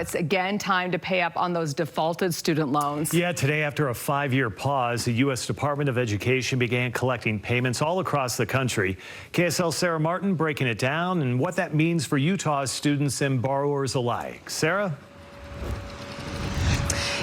it's again time to pay up on those defaulted student loans. Yeah, today after a 5-year pause, the U.S. Department of Education began collecting payments all across the country. KSL Sarah Martin breaking it down and what that means for Utah's students and borrowers alike. Sarah?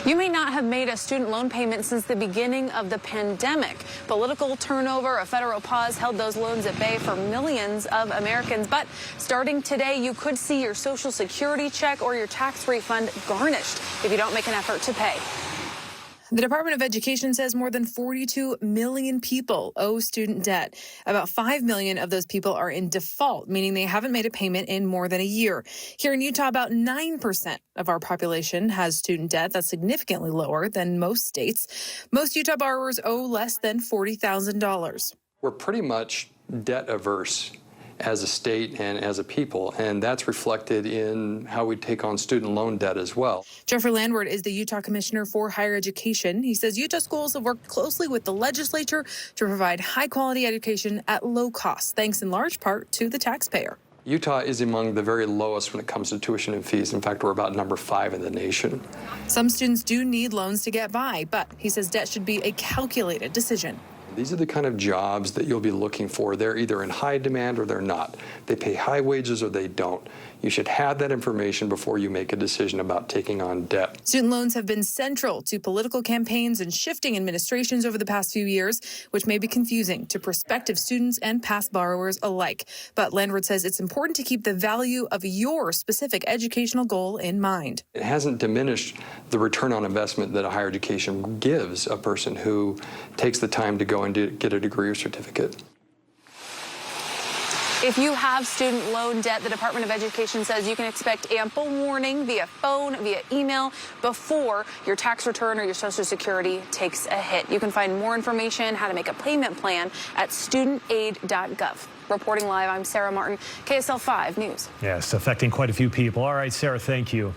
You may not have made a student loan payment since the beginning of the pandemic. Political turnover, a federal pause held those loans at bay for millions of Americans. But starting today, you could see your Social Security check or your tax refund garnished if you don't make an effort to pay. The Department of Education says more than 42 million people owe student debt. About 5 million of those people are in default, meaning they haven't made a payment in more than a year. Here in Utah, about 9% of our population has student debt. That's significantly lower than most states. Most Utah borrowers owe less than $40,000. We're pretty much debt averse as a state and as a people, and that's reflected in how we take on student loan debt as well. Jeffrey Landward is the Utah Commissioner for Higher Education. He says Utah schools have worked closely with the legislature to provide high-quality education at low cost, thanks in large part to the taxpayer. Utah is among the very lowest when it comes to tuition and fees. In fact, we're about number 5 in the nation. Some students do need loans to get by, but he says debt should be a calculated decision. These are the kind of jobs that you'll be looking for. They're either in high demand or they're not. They pay high wages or they don't. You should have that information before you make a decision about taking on debt. Student loans have been central to political campaigns and shifting administrations over the past few years, which may be confusing to prospective students and past borrowers alike. But Landward says it's important to keep the value of your specific educational goal in mind. It hasn't diminished the return on investment that a higher education gives a person who takes the time to go and get a degree or certificate. If you have student loan debt, the Department of Education says you can expect ample warning via phone, via email, before your tax return or your Social Security takes a hit. You can find more information, how to make a payment plan, at studentaid.gov. Reporting live, I'm Sarah Martin, KSL 5 News. Yes, affecting quite a few people. All right, Sarah, thank you.